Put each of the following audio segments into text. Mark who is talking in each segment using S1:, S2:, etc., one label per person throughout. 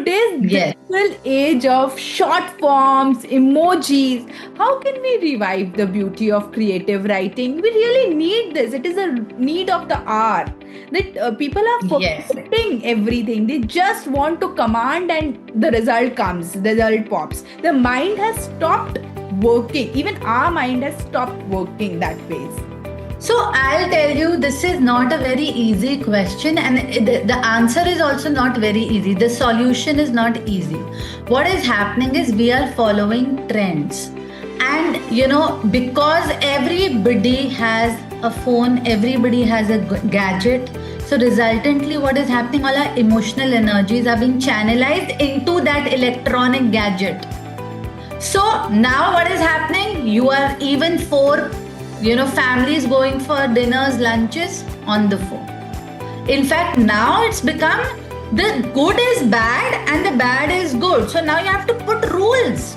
S1: today's
S2: Yes.
S1: digital age of short forms, emojis, how can we revive the beauty of creative writing? We really need this. It is a need of the hour. That people are
S2: Yes.
S1: forgetting everything. They just want to command and the result comes, the result pops. The mind has stopped working. Even our mind has stopped working that way.
S2: So I'll tell you, this is not a very easy question, and the answer is also not very easy. The solution is not easy. What is happening is we are following trends. And because everybody has a phone, everybody has a gadget. So resultantly, what is happening? All our emotional energies are being channelized into that electronic gadget. So now what is happening? You are even for families going for dinners, lunches on the phone. In fact, now it's become the good is bad and the bad is good. So now you have to put rules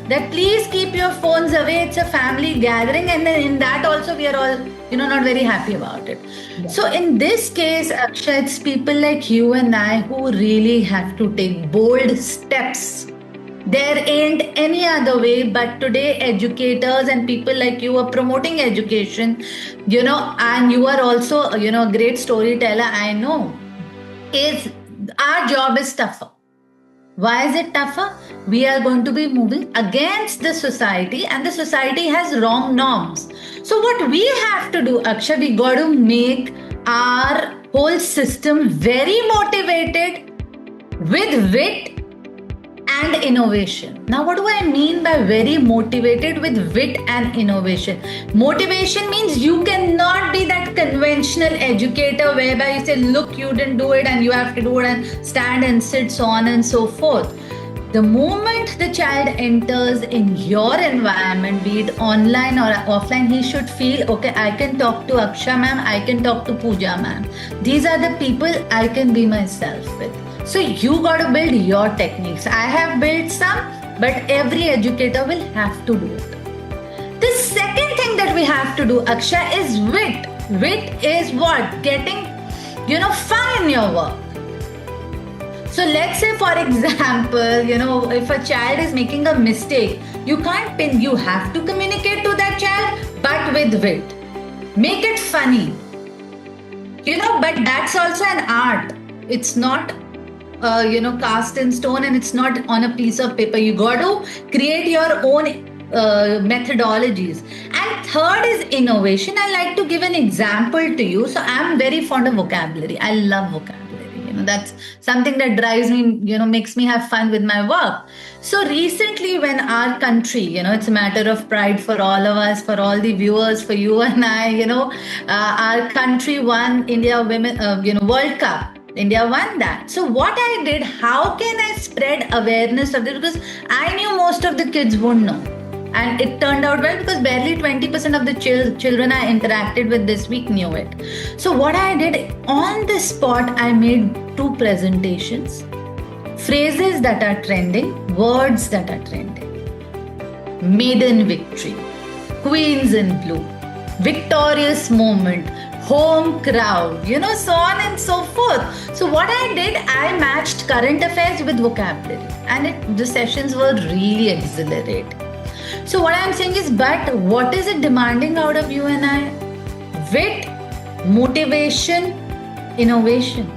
S2: that please keep your phones away. It's a family gathering, and then in that also we are all not very happy about it. Yeah. So in this case, Akshay, it's people like you and I who really have to take bold steps. There ain't any other way, but today educators and people like you are promoting education, and you are also, a great storyteller, I know, is our job is tougher. Why is it tougher? We are going to be moving against the society, and the society has wrong norms. So what we have to do, Akshay, we got to make our whole system very motivated with wit and innovation. Now, what do I mean by very motivated with wit and innovation? Motivation means you cannot be that conventional educator whereby you say, look, you didn't do it and you have to do it and stand and sit, so on and so forth. The moment the child enters in your environment, be it online or offline, he should feel, okay, I can talk to Aksha ma'am, I can talk to Pooja ma'am. These are the people I can be myself with. So you got to build your techniques. I have built some, but every educator will have to do it. The second thing that we have to do, Akshay, is wit. Wit is what? Getting, fun in your work. So let's say, for example, if a child is making a mistake, you can't pin, you have to communicate to that child, but with wit. Make it funny. But that's also an art. It's not cast in stone, and it's not on a piece of paper. You got to create your own methodologies. And third is innovation. I like to give an example to you. So I'm very fond of vocabulary. I love vocabulary. That's something that drives me, makes me have fun with my work. So recently, when our country, it's a matter of pride for all of us, for all the viewers, for you and I, our country won India Women, World Cup. India won that. So what I did, how can I spread awareness of this? Because I knew most of the kids won't know. And it turned out well because barely 20% of the children I interacted with this week knew it. So what I did, on the spot, I made 2 presentations. Phrases that are trending, words that are trending. Maiden victory, Queens in blue, victorious moment, home crowd, so on and so forth. So what I did, I matched current affairs with vocabulary, and the sessions were really exhilarating. So what I'm saying is, but what is it demanding out of you and I? Wit, motivation, innovation.